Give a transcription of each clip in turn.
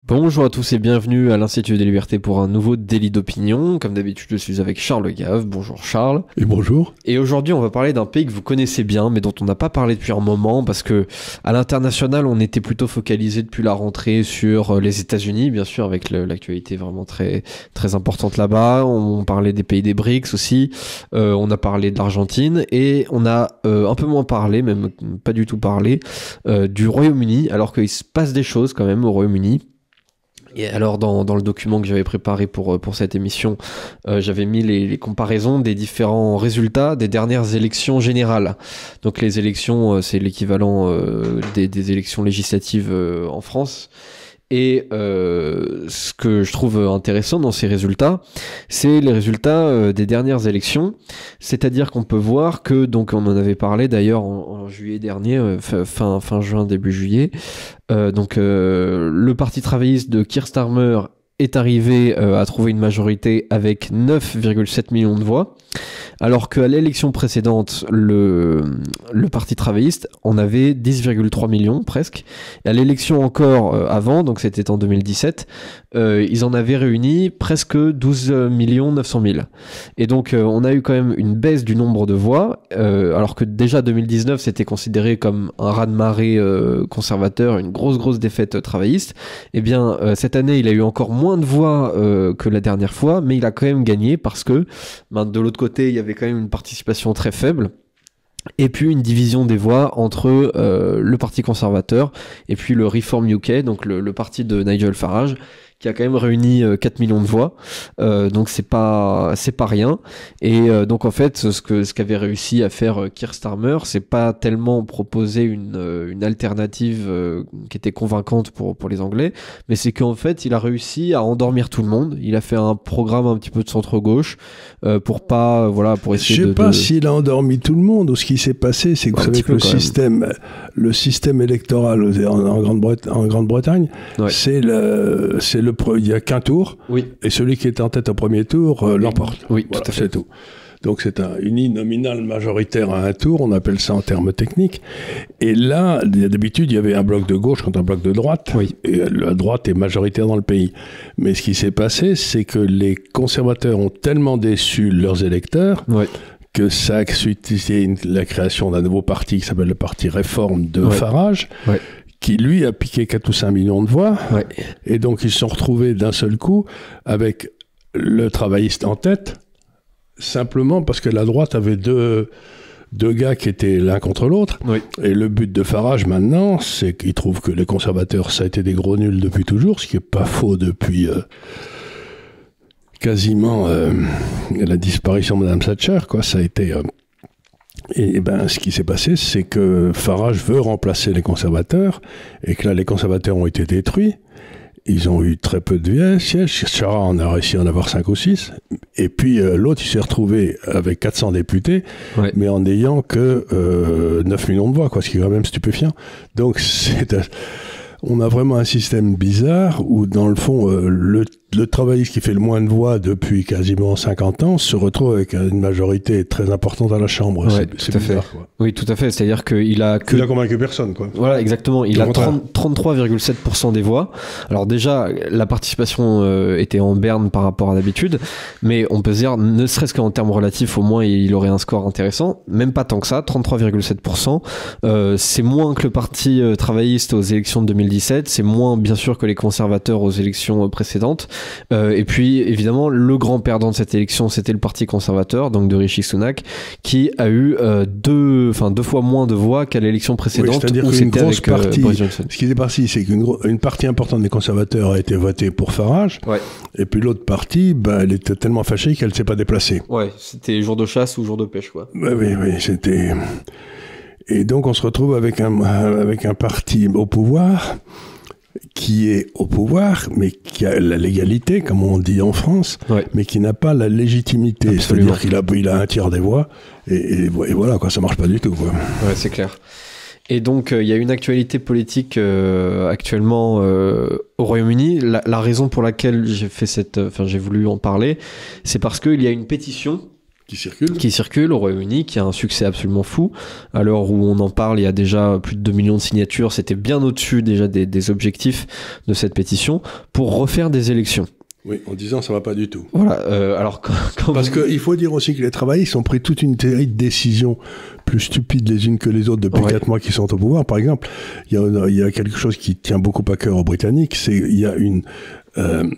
Bonjour à tous et bienvenue à l'Institut des Libertés pour un nouveau délit d'opinion. Comme d'habitude, je suis avec Charles Gave. Bonjour Charles. Et bonjour. Et aujourd'hui, on va parler d'un pays que vous connaissez bien, mais dont on n'a pas parlé depuis un moment, parce que à l'international, on était plutôt focalisé depuis la rentrée sur les États-Unis, bien sûr, avec l'actualité vraiment très très importante là-bas. On parlait des pays des BRICS aussi. On a parlé de l'Argentine et on a un peu moins parlé, même pas du tout parlé, du Royaume-Uni, alors qu'il se passe des choses quand même au Royaume-Uni. Et alors dans le document que j'avais préparé pour cette émission, j'avais mis les comparaisons des différents résultats des dernières élections générales. Donc les élections, c'est l'équivalent des élections législatives en France. Et ce que je trouve intéressant dans ces résultats, c'est les résultats des dernières élections. C'est-à-dire qu'on peut voir que, donc on en avait parlé d'ailleurs en juillet dernier, fin juin, début juillet, le parti travailliste de Keir Starmer est arrivé à trouver une majorité avec 9,7 millions de voix, alors qu'à l'élection précédente, le parti travailliste en avait 10,3 millions presque. Et à l'élection encore avant, donc c'était en 2017, ils en avaient réuni presque 12 900 000. Et donc on a eu quand même une baisse du nombre de voix, alors que déjà 2019 c'était considéré comme un raz-de-marée conservateur, une grosse défaite travailliste. Et bien cette année il a eu encore moins de voix que la dernière fois, mais il a quand même gagné parce que de l'autre côté il y avait quand même une participation très faible. Et puis une division des voix entre le parti conservateur et puis le Reform UK, donc le parti de Nigel Farage, qui a quand même réuni 4 millions de voix. Donc c'est pas rien. Et donc en fait, ce qu'avait réussi à faire Keir Starmer, c'est pas tellement proposer une alternative qui était convaincante pour les Anglais, mais c'est qu'en fait, il a réussi à endormir tout le monde. Il a fait un programme un petit peu de centre-gauche pour essayer Je sais pas s'il a endormi tout le monde ou ce qui s'est passé, c'est que vous savez que le système électoral en Grande-Bretagne, ouais. Il n'y a qu'un tour, oui. Et celui qui est en tête au premier tour l'emporte. Oui, voilà, tout à fait. C'est tout. Donc c'est un uninominal majoritaire à un tour, on appelle ça en termes techniques. Et là, d'habitude, il y avait un bloc de gauche contre un bloc de droite, oui. Et la droite est majoritaire dans le pays. Mais ce qui s'est passé, c'est que les conservateurs ont tellement déçu leurs électeurs, oui. que ça a suscité la création d'un nouveau parti qui s'appelle le Parti Réforme de Farage, qui lui a piqué 4 ou 5 millions de voix. Ouais. Et donc ils se sont retrouvés d'un seul coup avec le travailliste en tête, simplement parce que la droite avait deux gars qui étaient l'un contre l'autre. Oui. Et le but de Farage maintenant, c'est qu'il trouve que les conservateurs, ça a été des gros nuls depuis toujours, ce qui n'est pas faux depuis quasiment la disparition de Mme Thatcher, quoi. Ça a été... Et ben, ce qui s'est passé, c'est que Farage veut remplacer les conservateurs, et que là, les conservateurs ont été détruits. Ils ont eu très peu de sièges. Chara en a réussi à en avoir 5 ou 6. Et puis, l'autre, il s'est retrouvé avec 400 députés, mais en n'ayant que 9 millions de voix, quoi, ce qui est quand même stupéfiant. Donc, on a vraiment un système bizarre où, dans le fond, le travailliste qui fait le moins de voix depuis quasiment 50 ans se retrouve avec une majorité très importante à la Chambre. Ouais, c'est bizarre, quoi. Oui, tout à fait. C'est-à-dire qu'il a... Il a convaincu personne, quoi. Voilà, exactement. Il a 33,7% des voix. Alors déjà, la participation était en berne par rapport à d'habitude, mais on peut se dire, ne serait-ce qu'en termes relatifs, au moins, il aurait un score intéressant. Même pas tant que ça, 33,7%. C'est moins que le parti travailliste aux élections de 2017. C'est moins, bien sûr, que les conservateurs aux élections précédentes. Et puis, évidemment, le grand perdant de cette élection, c'était le parti conservateur, donc de Rishi Sunak, qui a eu deux fois moins de voix qu'à l'élection précédente. Oui, c'est-à-dire qu'une grosse partie, ce qui est passé, c'est qu'une partie importante des conservateurs a été votée pour Farage, et puis l'autre partie, elle était tellement fâchée qu'elle ne s'est pas déplacée. Ouais, c'était jour de chasse ou jour de pêche, quoi. Oui, c'était... Et donc on se retrouve avec un parti au pouvoir, qui est au pouvoir, mais qui a la légalité, comme on dit en France, mais qui n'a pas la légitimité. Absolument. C'est-à-dire qu'il a un tiers des voix, et voilà, quoi, ça marche pas du tout, quoi. Ouais, c'est clair. Et donc, il y a une actualité politique actuellement au Royaume-Uni. La raison pour laquelle j'ai voulu en parler, c'est parce qu'il y a une pétition qui circule au Royaume-Uni, qui a un succès absolument fou. À l'heure où on en parle, il y a déjà plus de 2 millions de signatures. C'était bien au-dessus déjà des objectifs de cette pétition pour refaire des élections. Oui, en disant ça va pas du tout. Voilà. Alors parce qu'il faut dire aussi que les travaillistes ont pris toute une série de décisions plus stupides les unes que les autres depuis 4 mois qu'ils sont au pouvoir. Par exemple, il y a quelque chose qui tient beaucoup à cœur aux Britanniques, c'est il y a une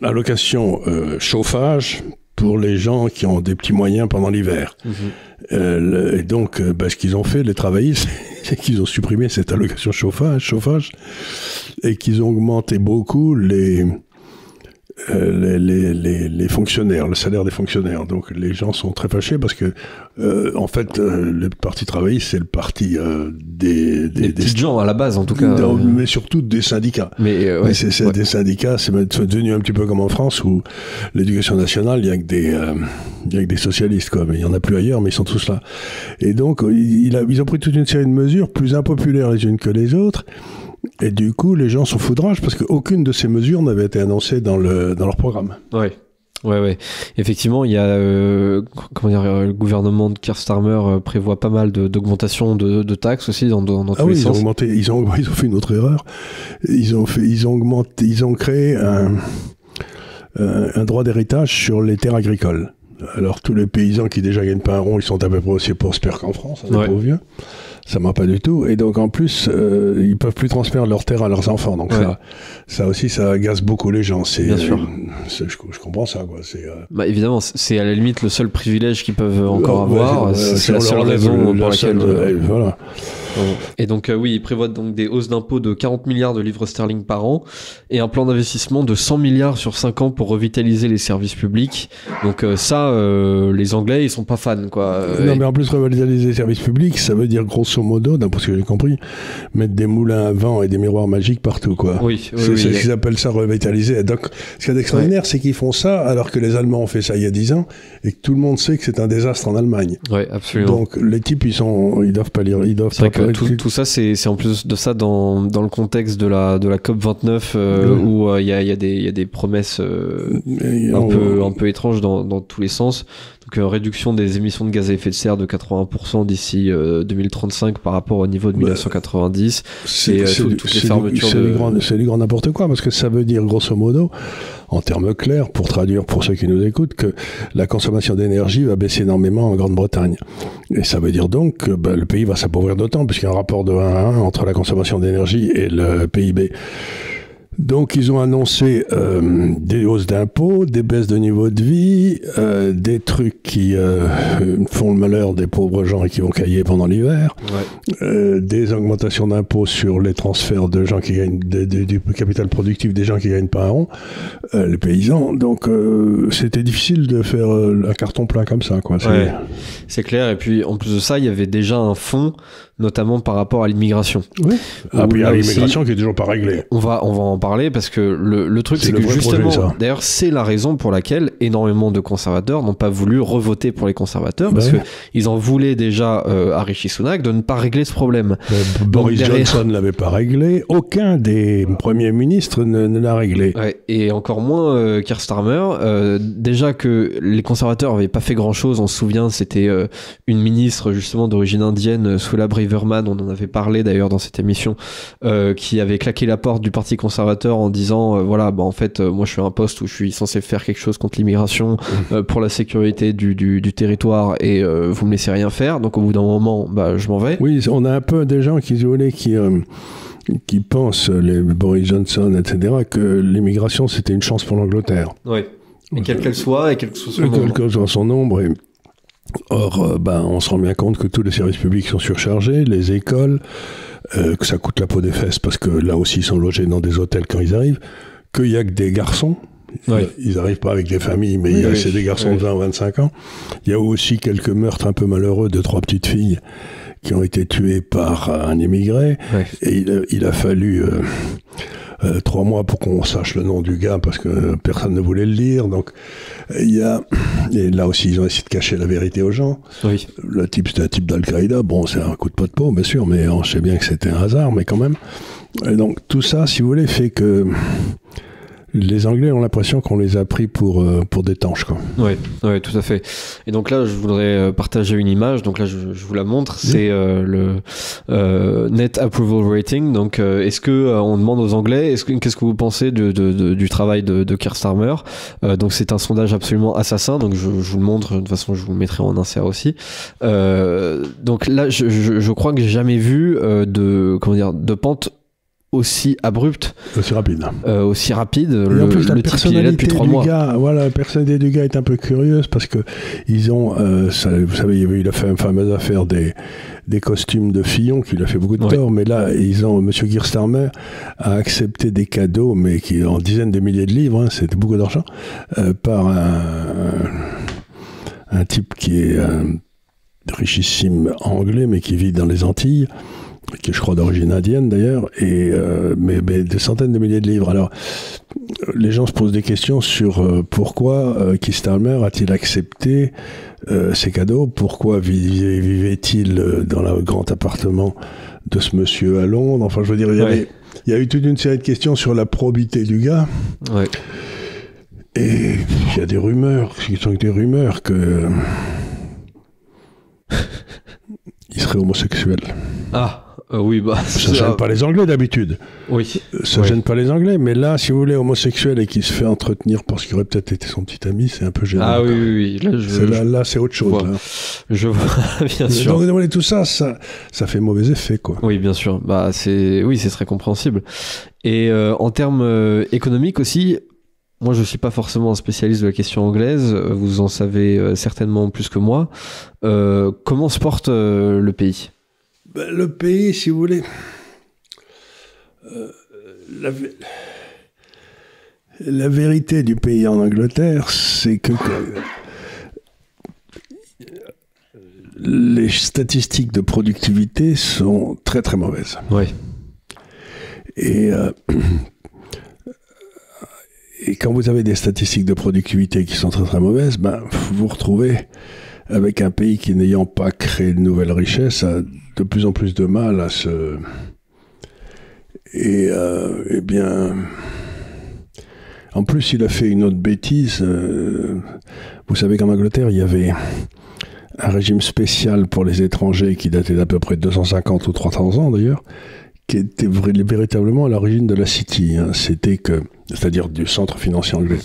allocation chauffage pour les gens qui ont des petits moyens pendant l'hiver. Et donc, ce qu'ils ont fait, les travaillistes, c'est qu'ils ont supprimé cette allocation chauffage et qu'ils ont augmenté beaucoup les fonctionnaires, le salaire des fonctionnaires. Donc les gens sont très fâchés parce que en fait le parti travailliste c'est le parti des petites gens à la base en tout cas, mais surtout des syndicats. Mais c'est des syndicats, c'est devenu un petit peu comme en France où l'éducation nationale il y a que des socialistes quoi, mais il y en a plus ailleurs, mais ils sont tous là. Et donc ils ont pris toute une série de mesures plus impopulaires les unes que les autres. Et du coup, les gens sont foudrages parce qu'aucune de ces mesures n'avait été annoncée dans leur programme. Ouais. Effectivement, il y a le gouvernement de Keir Starmer prévoit pas mal d'augmentation de taxes aussi dans tous les sens. Ils ont fait une autre erreur. Ils ont créé un droit d'héritage sur les terres agricoles. Alors tous les paysans qui déjà gagnent pas un rond, ils sont à peu près aussi prospères qu'en France, les pauvres vieux. Ça marche pas du tout. Et donc, en plus, ils peuvent plus transmettre leurs terres à leurs enfants. Donc, ça aussi, ça agace beaucoup les gens. Bien sûr. Je comprends ça, quoi. Évidemment, c'est à la limite le seul privilège qu'ils peuvent encore avoir. C'est la seule raison pour laquelle... voilà. Et donc, ils prévoient donc des hausses d'impôts de 40 milliards de livres sterling par an et un plan d'investissement de 100 milliards sur 5 ans pour revitaliser les services publics. Donc, les Anglais, ils sont pas fans, quoi. Non, mais en plus, revitaliser les services publics, ça veut dire grosso modo, d'après ce que j'ai compris, mettre des moulins à vent et des miroirs magiques partout, quoi. C'est ce qu'ils appellent ça revitaliser. Donc, ce qu'il y a d'extraordinaire, c'est qu'ils font ça alors que les Allemands ont fait ça il y a 10 ans et que tout le monde sait que c'est un désastre en Allemagne. Oui, absolument. Donc, les types, ils doivent pas lire, tout ça, c'est en plus de ça dans le contexte de la COP29 où il y a des promesses un peu étranges dans tous les sens. Donc réduction des émissions de gaz à effet de serre de 80% d'ici 2035 par rapport au niveau de 1990. Toutes les fermetures c'est du grand n'importe quoi parce que ça veut dire grosso modo, en termes clairs, pour traduire pour ceux qui nous écoutent, que la consommation d'énergie va baisser énormément en Grande-Bretagne. Et ça veut dire donc que le pays va s'appauvrir d'autant puisqu'il y a un rapport de 1 à 1 entre la consommation d'énergie et le PIB. Donc, ils ont annoncé des hausses d'impôts, des baisses de niveau de vie, des trucs qui font le malheur des pauvres gens et qui vont cailler pendant l'hiver, des augmentations d'impôts sur les transferts de gens qui gagnent du capital productif des gens qui gagnent pas un rond, les paysans. Donc, c'était difficile de faire un carton plein comme ça, quoi. C'est clair. Et puis, en plus de ça, il y avait déjà un fonds, notamment par rapport à l'immigration. Oui. Puis il y a l'immigration qui est toujours pas réglée. On va en parler parce que le truc c'est que justement, d'ailleurs c'est la raison pour laquelle énormément de conservateurs n'ont pas voulu revoter pour les conservateurs parce que ils en voulaient déjà à Rishi Sunak de ne pas régler ce problème. Boris Johnson ne l'avait pas réglé, aucun des premiers ministres ne l'a réglé. Et encore moins Keir Starmer. Déjà que les conservateurs n'avaient pas fait grand chose, on se souvient, c'était une ministre justement d'origine indienne, Suella Braverman, on en avait parlé d'ailleurs dans cette émission, qui avait claqué la porte du parti conservateur en disant en fait moi je suis à un poste où je suis censé faire quelque chose contre l'immigration pour la sécurité du territoire et vous me laissez rien faire, donc au bout d'un moment je m'en vais. Oui, on a un peu des gens qui pensent, les Boris Johnson etc., que l'immigration c'était une chance pour l'Angleterre. Et quelle qu'elle soit, et quel que soit son nombre. Or, on se rend bien compte que tous les services publics sont surchargés, les écoles, que ça coûte la peau des fesses parce que là aussi ils sont logés dans des hôtels quand ils arrivent, qu'il n'y a que des garçons. Ils n'arrivent pas avec des familles, mais c'est des garçons de 20 ou 25 ans. Il y a aussi quelques meurtres un peu malheureux de 3 petites filles qui ont été tuées par un immigré. Et il a fallu 3 mois pour qu'on sache le nom du gars parce que personne ne voulait le lire. Donc, et là aussi, ils ont essayé de cacher la vérité aux gens. Le type, c'était un type d'Al-Qaïda. Bon, c'est un coup de pot de peau, bien sûr, mais on sait bien que c'était un hasard, mais quand même. Et donc, tout ça, si vous voulez, fait que les Anglais ont l'impression qu'on les a pris pour des tanches, quoi. Oui, ouais, tout à fait. Et donc là, je voudrais partager une image. Donc là, je vous la montre. C'est le Net Approval Rating. Donc, est-ce que on demande aux Anglais, qu'est-ce que vous pensez du travail de Keir Starmer? Donc, c'est un sondage absolument assassin. Donc, je vous le montre. De toute façon, je vous le mettrai en insert aussi. Donc là, je crois que j'ai jamais vu de pente aussi abrupte, aussi rapide. Et en plus, la personnalité depuis 3 du mois. gars, voilà, la personnalité du gars est un peu curieuse parce que ils ont, vous savez, il y avait eu la fameuse affaire des costumes de Fillon qui lui a fait beaucoup de tort, mais là, Monsieur Keir Starmer a accepté des cadeaux, mais qui en dizaines de milliers de livres, hein, c'était beaucoup d'argent, par un type qui est richissime anglais, mais qui vit dans les Antilles, qui est, je crois, d'origine indienne d'ailleurs, et mais des centaines de milliers de livres. Alors, les gens se posent des questions sur pourquoi Keir Starmer a-t-il accepté ces cadeaux, pourquoi vivait-il dans le grand appartement de ce monsieur à Londres. Enfin, je veux dire, il y a eu toute une série de questions sur la probité du gars. Ouais. Et il y a des rumeurs, que il serait homosexuel. Ah, oui, bah... Ça gêne pas les Anglais d'habitude. Oui. Ça gêne pas les Anglais, mais là, si vous voulez, homosexuel et qui se fait entretenir parce qu'il aurait peut-être été son petit ami, c'est un peu gênant. Ah oui. Là, c'est autre chose. Là. Je vois, bien sûr. Donc, tout ça fait mauvais effet, quoi. Oui, bien sûr. Bah, c'est très compréhensible. Et en termes économiques aussi... Moi, je ne suis pas forcément un spécialiste de la question anglaise. Vous en savez certainement plus que moi. Comment se porte le pays ? Le pays, si vous voulez... La vérité du pays en Angleterre, c'est que les statistiques de productivité sont très, très mauvaises. Oui. Et quand vous avez des statistiques de productivité qui sont très très mauvaises, vous vous retrouvez avec un pays qui, n'ayant pas créé de nouvelles richesses, a de plus en plus de mal à se... Eh bien... En plus, il a fait une autre bêtise. Vous savez qu'en Angleterre, il y avait un régime spécial pour les étrangers qui datait d'à peu près 250 ou 300 ans d'ailleurs, qui était véritablement à l'origine de la City, hein. C'est-à-dire du centre financier anglais.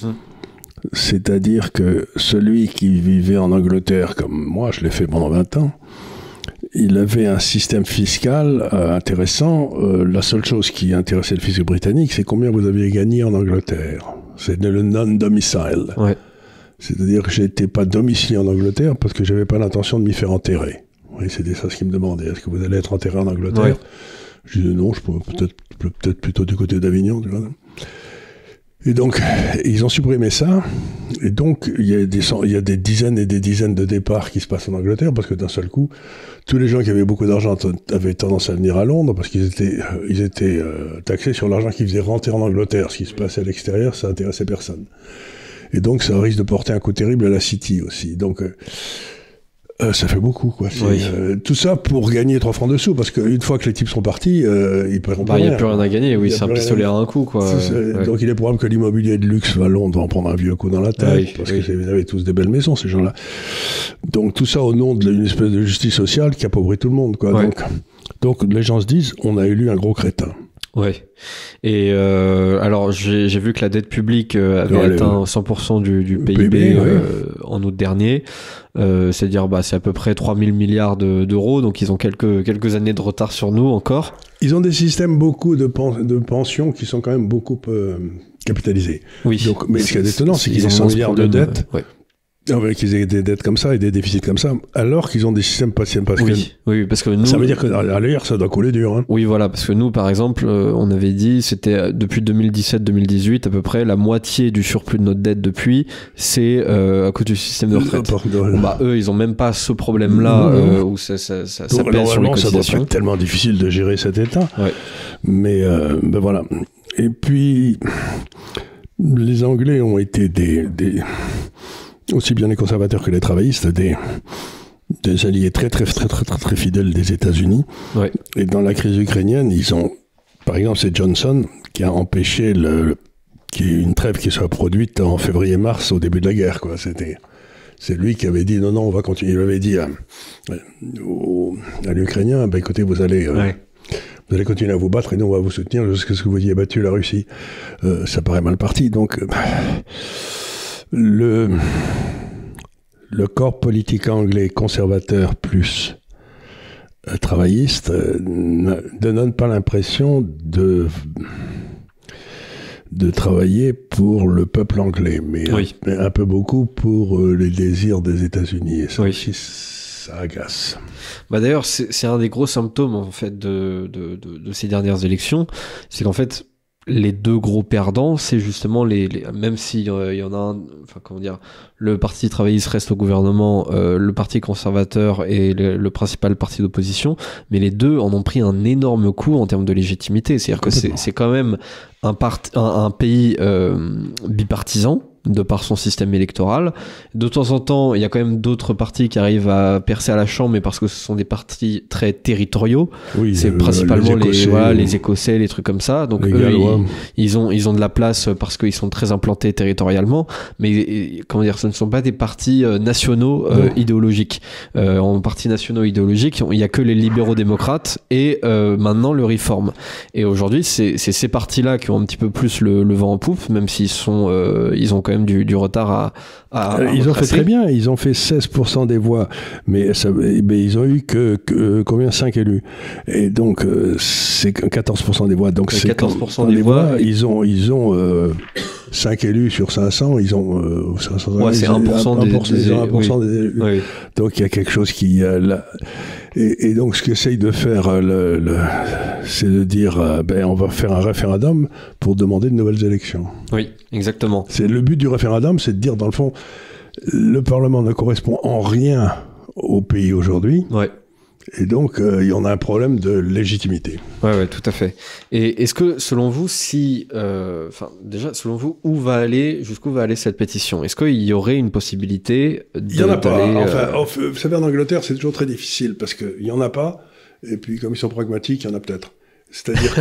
C'est-à-dire que celui qui vivait en Angleterre, comme moi, je l'ai fait pendant 20 ans, il avait un système fiscal intéressant. La seule chose qui intéressait le fisc britannique, c'est combien vous aviez gagné en Angleterre. C'est le non-domicile. Ouais. C'est-à-dire que je n'étais pas domicilié en Angleterre parce que je n'avais pas l'intention de m'y faire enterrer. Oui, c'était ça ce qu'il me demandait. Est-ce que vous allez être enterré en Angleterre ? Ouais. Je disais non, je pourrais peut-être plutôt du côté d'Avignon. Tu vois. Et donc, ils ont supprimé ça. Et donc, il y a des dizaines et des dizaines de départs qui se passent en Angleterre parce que d'un seul coup, tous les gens qui avaient beaucoup d'argent avaient tendance à venir à Londres parce qu'ils étaient taxés sur l'argent qu'ils faisaient rentrer en Angleterre. Ce qui se passait à l'extérieur, ça intéressait personne. Et donc, ça risque de porter un coup terrible à la City aussi. Donc, ça fait beaucoup, quoi. Tout ça pour gagner 3 francs de sous, parce qu'une fois que les types sont partis, ils paieront pas. Il n'y a plus rien à gagner, oui, c'est un pistolet à un coup, quoi. Donc il est probable que l'immobilier de luxe à Londres va en prendre un vieux coup dans la tête, parce qu'ils avaient tous des belles maisons, ces gens-là. Donc tout ça au nom d'une espèce de justice sociale qui appauvrit tout le monde, quoi. Ouais. Donc les gens se disent, on a élu un gros crétin. Ouais. Et alors j'ai vu que la dette publique avait atteint 100% du PIB en août dernier. C'est-à-dire c'est à peu près 3000 milliards d'euros, donc ils ont quelques années de retard sur nous encore. Ils ont des systèmes beaucoup de pensions qui sont quand même beaucoup capitalisés. Oui. Donc, mais ce qui est étonnant, c'est qu'ils ont 100 milliards de dettes. Ouais. Qu'ils aient des dettes comme ça et des déficits comme ça, alors qu'ils ont des systèmes patients. Oui, parce que nous... Ça veut dire qu'à l'air, ça doit couler dur. Hein. Oui, voilà, parce que nous, par exemple, on avait dit, c'était depuis 2017-2018, à peu près, la moitié du surplus de notre dette depuis, c'est à cause du système de retraite. Eux, ils ont même pas ce problème-là où ça pèse sur les cotisations. Ça doit être tellement difficile de gérer cet état. Ouais. Mais voilà. Et puis, les Anglais ont été aussi bien les conservateurs que les travaillistes, des alliés très fidèles des États-Unis. Ouais. Et dans la crise ukrainienne, par exemple, c'est Johnson qui a empêché qu'il y ait une trêve qui soit produite en février-mars au début de la guerre, quoi. C'est lui qui avait dit non, on va continuer. Il avait dit à l'Ukrainien, écoutez, vous allez continuer à vous battre et nous on va vous soutenir jusqu'à ce que vous ayez battu la Russie. Ça paraît mal parti. Donc le corps politique anglais conservateur plus travailliste ne donne pas l'impression de travailler pour le peuple anglais, mais un peu beaucoup pour les désirs des États-Unis. Et ça aussi, ça agace. D'ailleurs, c'est un des gros symptômes en fait de ces dernières élections, c'est qu'en fait les deux gros perdants, c'est justement même s'il y en a un, enfin comment dire, le parti travailliste reste au gouvernement, le parti conservateur est le principal parti d'opposition, mais les deux en ont pris un énorme coup en termes de légitimité. C'est-à-dire que c'est quand même un pays bipartisan de par son système électoral. De temps en temps, il y a quand même d'autres partis qui arrivent à percer à la chambre, mais parce que ce sont des partis très territoriaux. Oui, c'est principalement les Écossais, les trucs comme ça. Donc eux, ils ont de la place parce qu'ils sont très implantés territorialement. Mais comment dire, ce ne sont pas des partis nationaux idéologiques. En partis nationaux idéologiques, il n'y a que les libéraux-démocrates et maintenant le Reform. Et aujourd'hui, c'est ces partis-là qui ont un petit peu plus le vent en poupe, même s'ils ils ont quand même du retard à ils ont fait très bien, ils ont fait 16% des voix, mais ils ont eu que combien, 5 élus, et donc c'est 14% des voix, donc c'est 14% des voix, ils ont 5 élus sur 500, ils ont 500, c'est 1% des élus. Oui. Donc il y a quelque chose qui là. Et donc, ce qu'essaye de faire, c'est de dire, on va faire un référendum pour demander de nouvelles élections. Oui, exactement. Le but du référendum, c'est de dire, dans le fond, le Parlement ne correspond en rien au pays aujourd'hui. Ouais. Et donc, il y en a un problème de légitimité. Ouais, tout à fait. Et est-ce que, selon vous, déjà, selon vous, jusqu'où va aller cette pétition? Est-ce qu'il y aurait une possibilité Il n'y en a pas. Vous savez, en Angleterre, c'est toujours très difficile parce qu'il n'y en a pas. Et puis, comme ils sont pragmatiques, il y en a peut-être. C'est-à-dire,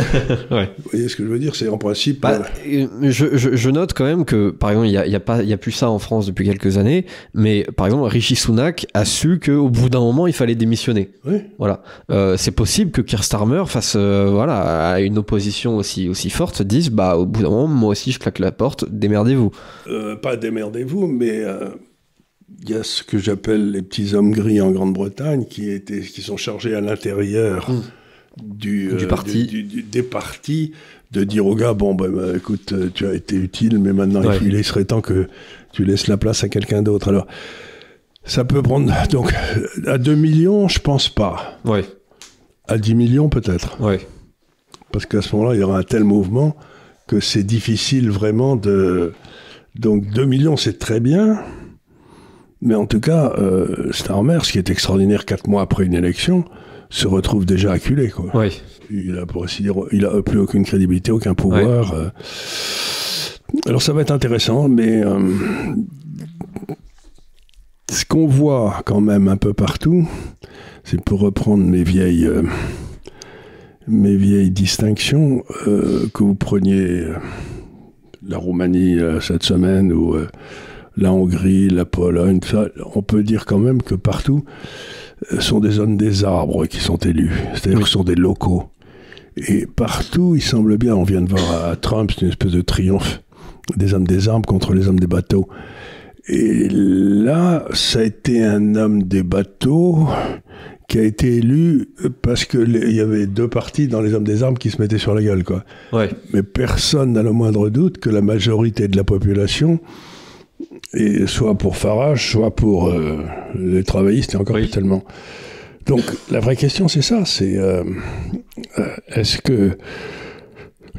vous voyez ce que je veux dire, c'est en principe... Je note quand même que, par exemple, il y a plus ça en France depuis quelques années, mais par exemple, Rishi Sunak a su qu'au bout d'un moment, il fallait démissionner. Oui. Voilà. C'est possible que Keir Starmer, face à une opposition aussi forte, se dise, au bout d'un moment, moi aussi, je claque la porte, démerdez-vous. Pas démerdez-vous, mais... il y a ce que j'appelle les petits hommes gris en Grande-Bretagne qui sont chargés à l'intérieur... des partis, de dire aux gars, écoute, tu as été utile, mais maintenant il serait temps que tu laisses la place à quelqu'un d'autre. Alors, ça peut prendre... Donc, à 2 millions, je pense pas. Ouais. À 10 millions, peut-être. Ouais. Parce qu'à ce moment-là, il y aura un tel mouvement que c'est difficile vraiment de... Donc, 2 millions, c'est très bien. Mais en tout cas, Starmer, ce qui est extraordinaire 4 mois après une élection... se retrouve déjà acculé, quoi. Oui. Il a plus aucune crédibilité, aucun pouvoir. Ouais. Alors ça va être intéressant, mais ce qu'on voit quand même un peu partout, c'est pour reprendre mes vieilles distinctions, que vous preniez la Roumanie cette semaine ou la Hongrie, la Pologne, ça, on peut dire quand même que partout sont des hommes des arbres qui sont élus, c'est-à-dire que ce sont des locaux. Et partout, il semble bien, on vient de voir à Trump, c'est une espèce de triomphe des hommes des arbres contre les hommes des bateaux. Et là, ça a été un homme des bateaux qui a été élu parce qu'il y avait 2 partis dans les hommes des arbres qui se mettaient sur la gueule, quoi. Ouais. Mais personne n'a le moindre doute que la majorité de la population... et soit pour Farage, soit pour les travaillistes, et encore plus tellement. Donc, la vraie question, c'est ça, c'est est-ce que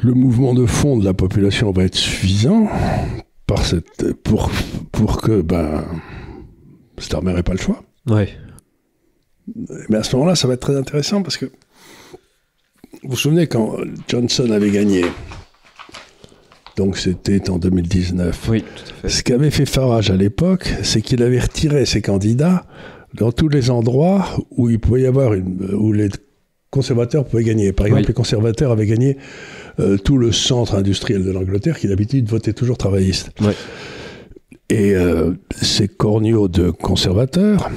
le mouvement de fond de la population va être suffisant pour que Starmer n'ait pas le choix? Ouais. Mais à ce moment-là, ça va être très intéressant, parce que vous vous souvenez quand Johnson avait gagné, donc c'était en 2019. Oui, tout à fait. Ce qu'avait fait Farage à l'époque, c'est qu'il avait retiré ses candidats dans tous les endroits où il pouvait y avoir où les conservateurs pouvaient gagner. Par exemple, les conservateurs avaient gagné tout le centre industriel de l'Angleterre, qui d'habitude votait toujours travailliste. Ouais. Et ces corneaux de conservateurs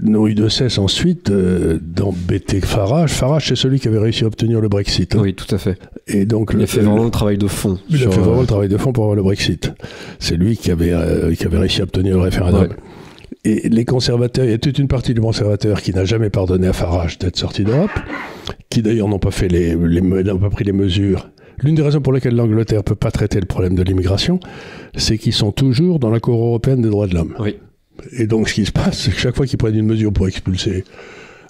n'ont eu de cesse ensuite d'embêter Farage. Farage, c'est celui qui avait réussi à obtenir le Brexit. Oui, tout à fait. Et donc, il a fait vraiment le travail de fond. Il a fait vraiment le travail de fond pour avoir le Brexit. C'est lui qui avait réussi à obtenir le référendum. Ouais. Et les conservateurs, il y a toute une partie des conservateurs qui n'a jamais pardonné à Farage d'être sorti d'Europe, qui d'ailleurs n'ont pas pris les mesures. L'une des raisons pour lesquelles l'Angleterre ne peut pas traiter le problème de l'immigration, c'est qu'ils sont toujours dans la Cour européenne des droits de l'homme. Oui. Et donc, ce qui se passe, c'est que chaque fois qu'ils prennent une mesure pour expulser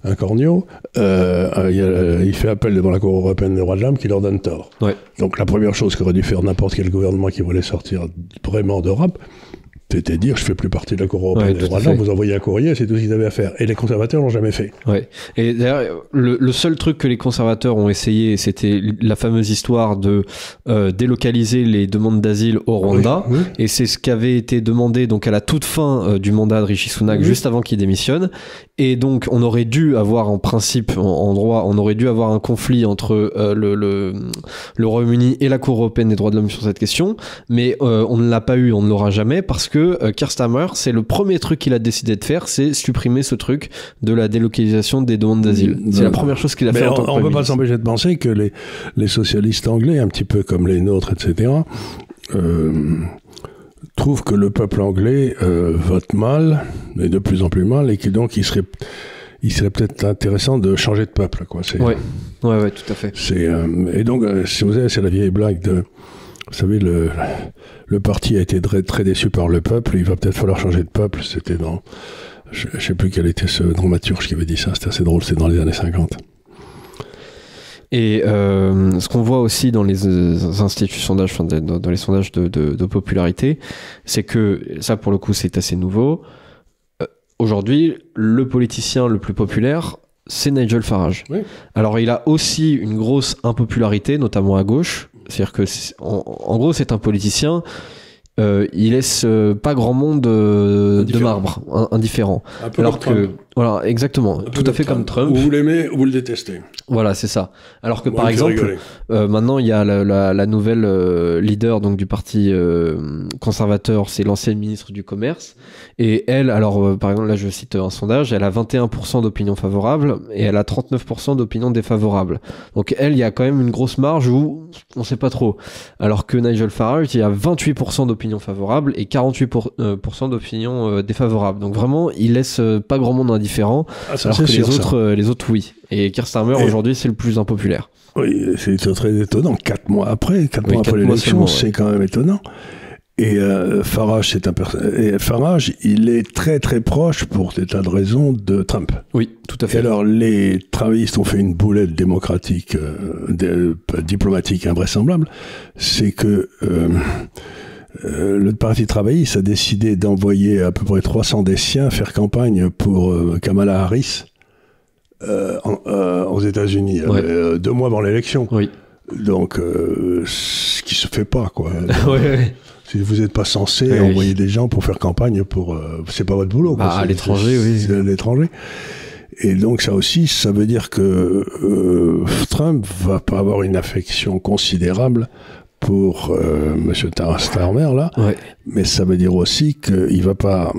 un corneau, il fait appel devant la Cour européenne des droits de l'homme qui leur donne tort. Ouais. Donc, la première chose qu'aurait dû faire n'importe quel gouvernement qui voulait sortir vraiment d'Europe, c'était dire, je fais plus partie de la Cour européenne des droits de l'homme, vous envoyez un courrier, c'est tout ce qu'ils avaient à faire. Et les conservateurs l'ont jamais fait. Ouais. Et d'ailleurs, le seul truc que les conservateurs ont essayé, c'était la fameuse histoire de délocaliser les demandes d'asile au Rwanda. Oui, oui. Et c'est ce qui avait été demandé donc à la toute fin du mandat de Rishi Sunak, juste avant qu'il démissionne. Et donc, on aurait dû avoir, en principe, en droit, on aurait dû avoir un conflit entre le Royaume-Uni et la Cour européenne des droits de l'homme sur cette question. Mais on ne l'a pas eu, on ne l'aura jamais, parce que Keir Starmer, c'est le premier truc qu'il a décidé de faire, c'est supprimer ce truc de la délocalisation des demandes d'asile. C'est la première chose qu'il a fait en tant que on ne peut pas s'empêcher de penser que les socialistes anglais, un petit peu comme les nôtres, etc., trouvent que le peuple anglais vote mal, et de plus en plus mal, et que donc il serait peut-être intéressant de changer de peuple, quoi. Ouais, tout à fait. Et donc, si vous savez, c'est la vieille blague de... Vous savez, le parti a été très déçu par le peuple, il va peut-être falloir changer de peuple. C'était dans... Je ne sais plus quel était ce dramaturge qui avait dit ça, c'était assez drôle, c'était dans les années 50. Et ce qu'on voit aussi dans les instituts de sondage, enfin dans les sondages de popularité, c'est que, ça pour le coup c'est assez nouveau, aujourd'hui le politicien le plus populaire, c'est Nigel Farage. Oui. Alors il a aussi une grosse impopularité, notamment à gauche. C'est-à-dire que, en gros, c'est un politicien, il laisse pas grand monde de marbre, indifférent. Un peu alors que Trump. Voilà, exactement, tout à fait comme Trump. Ou vous l'aimez ou vous le détestez. Voilà, c'est ça. Alors que par exemple, maintenant il y a la nouvelle leader donc du parti conservateur, c'est l'ancienne ministre du Commerce. Et elle, alors par exemple là je cite un sondage, elle a 21% d'opinion favorable et elle a 39% d'opinion défavorable. Donc elle, il y a quand même une grosse marge où on sait pas trop. Alors que Nigel Farage, il y a 28% d'opinion favorable et 48% d'opinion défavorable. Donc vraiment, il laisse pas grand monde indifférent. Alors que les autres, oui. Et Keir Starmer, aujourd'hui, c'est le plus impopulaire. Oui, c'est très étonnant. 4 mois après l'élection, c'est quand même étonnant. Et Farage, Farage, il est très très proche, pour des tas de raisons, de Trump. Oui, tout à fait. Et alors, les travaillistes ont fait une boulette démocratique, diplomatique invraisemblable. C'est que... le parti travailliste a décidé d'envoyer à peu près 300 des siens faire campagne pour Kamala Harris aux États-Unis, 2 mois avant l'élection. Oui. Donc, ce qui se fait pas, quoi. Si vous n'êtes pas censé envoyer des gens pour faire campagne pour... c'est pas votre boulot, quoi. À l'étranger, oui. C'est à l'étranger. Et donc, ça aussi, ça veut dire que Trump va pas avoir une affection considérable pour M. Starmer, là. Ouais. Mais ça veut dire aussi qu'il va pas...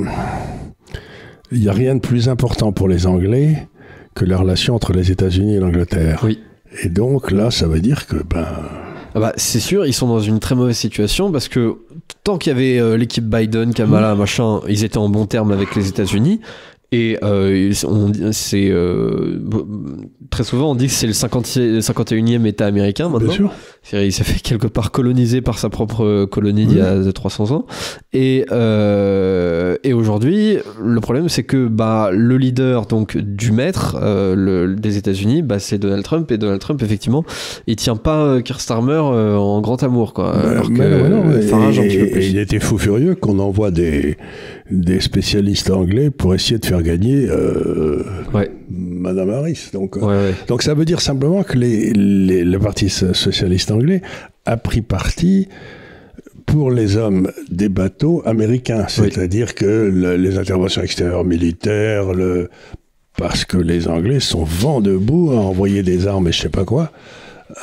Il n'y a rien de plus important pour les Anglais que la relation entre les États-Unis et l'Angleterre. Oui. Et donc, là, ça veut dire que... c'est sûr, ils sont dans une très mauvaise situation parce que tant qu'il y avait l'équipe Biden, Kamala, machin, ils étaient en bon terme avec les États-Unis. Et très souvent on dit que c'est le 51e État américain maintenant. Bien sûr. Il s'est fait quelque part coloniser par sa propre colonie d'il y a 300 ans. Et aujourd'hui, le problème c'est que le leader donc du maître des États-Unis, c'est Donald Trump. Et Donald Trump, effectivement, il tient pas Keir Starmer en grand amour, quoi. Alors que Farage un petit peu plus. Il était fou furieux qu'on envoie des spécialistes anglais pour essayer de faire gagner Madame Harris. Donc ça veut dire simplement que le Parti socialiste anglais a pris parti pour les hommes des bateaux américains. C'est-à-dire que les interventions extérieures militaires, parce que les Anglais sont vent debout à envoyer des armes et je sais pas quoi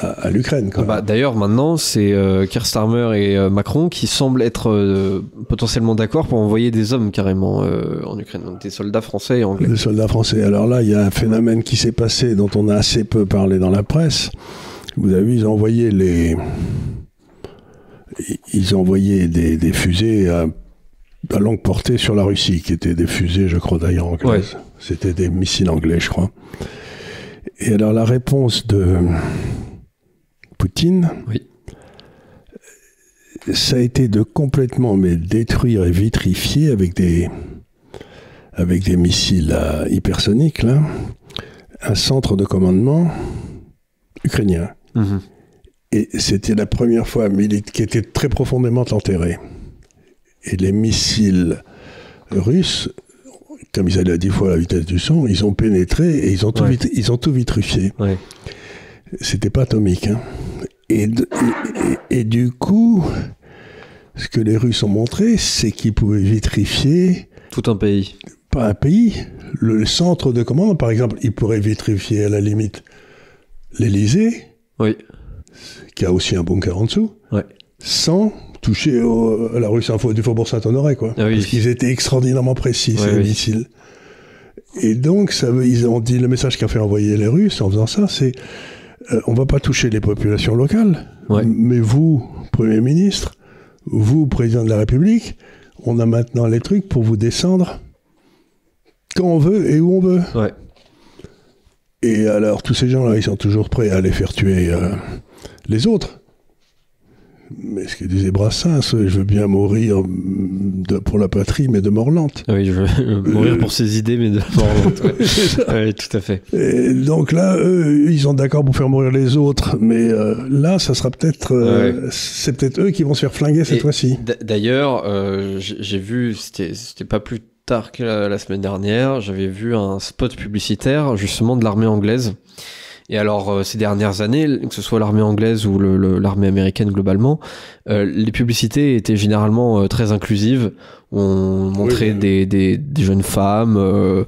à l'Ukraine. D'ailleurs, maintenant, c'est Keir Starmer et Macron qui semblent être potentiellement d'accord pour envoyer des hommes carrément en Ukraine, donc des soldats français et anglais. Des soldats français. Alors là, il y a un phénomène qui s'est passé dont on a assez peu parlé dans la presse. Vous avez vu, ils ont envoyé des fusées à longue portée sur la Russie, qui étaient des fusées, je crois d'ailleurs anglaises. Ouais. C'était des missiles anglais, je crois. Et alors la réponse de Poutine, oui, ça a été de complètement détruire et vitrifier avec des missiles hypersoniques, là, un centre de commandement ukrainien. Mmh. Et c'était la première fois qui était très profondément enterré. Et les missiles russes, comme ils allaient à 10 fois la vitesse du son, ils ont pénétré et ils ont tout vitrifié. Ouais. C'était pas atomique. Hein. Et du coup, ce que les Russes ont montré, c'est qu'ils pouvaient vitrifier... tout un pays. Pas un pays. Le centre de commande, par exemple, ils pourraient vitrifier à la limite l'Élysée, oui, qui a aussi un bunker en dessous, ouais, sans toucher à la rue du Faubourg Saint-Honoré, quoi. Ah oui. Parce qu'ils étaient extraordinairement précis, ces missiles. Et donc, ils ont dit, le message qu'a fait envoyer les Russes en faisant ça, c'est on va pas toucher les populations locales, mais vous, Premier ministre, vous, Président de la République, on a maintenant les trucs pour vous descendre quand on veut et où on veut. Ouais. Et alors, tous ces gens-là, ils sont toujours prêts à aller faire tuer les autres. Mais ce que disait Brassens, je veux bien mourir pour la patrie, mais de mort lente. Oui, je veux mourir pour ses idées, mais de mort lente. Ouais. Oui, tout à fait. Et donc là, eux, ils sont d'accord pour faire mourir les autres, mais là, ça sera peut-être... c'est peut-être eux qui vont se faire flinguer cette fois-ci. D'ailleurs, j'ai vu, c'était pas plus tard que la semaine dernière, j'avais vu un spot publicitaire, justement, de l'armée anglaise. Et alors, ces dernières années, que ce soit l'armée anglaise ou l'armée américaine globalement, les publicités étaient généralement très inclusives. On montrait des jeunes femmes,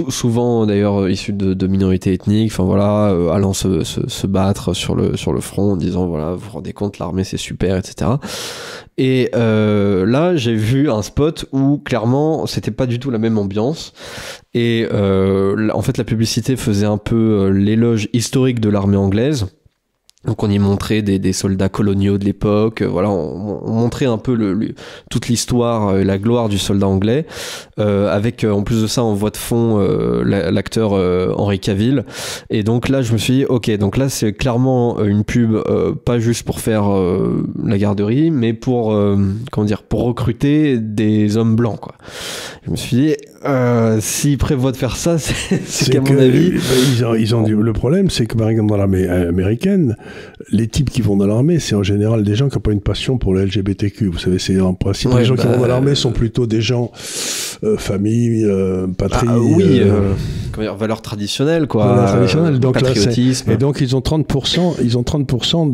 souvent d'ailleurs issues de minorités ethniques, enfin voilà, allant se battre sur le front en disant voilà, vous vous rendez compte, l'armée c'est super, etc. Et là, j'ai vu un spot où clairement, c'était pas du tout la même ambiance. Et en fait, la publicité faisait un peu l'éloge historique de l'armée anglaise. Donc on y montrait des soldats coloniaux de l'époque, voilà, on montrait un peu toute l'histoire et la gloire du soldat anglais, avec en plus de ça en voix de fond l'acteur Henry Cavill. Et donc là je me suis dit ok, donc là c'est clairement une pub pas juste pour faire la garderie, mais pour pour recruter des hommes blancs, quoi. Je me suis dit s'ils prévoient de faire ça, c'est qu'à mon avis ils ont dit, le problème c'est que par exemple dans l'armée américaine, les types qui vont dans l'armée, c'est en général des gens qui n'ont pas une passion pour le LGBTQ. Vous savez, c'est en principe les gens qui vont dans l'armée sont plutôt des gens famille, patrie. Valeurs traditionnelles, quoi. Valeurs traditionnelles. Donc patriotisme. Et donc ils ont 30%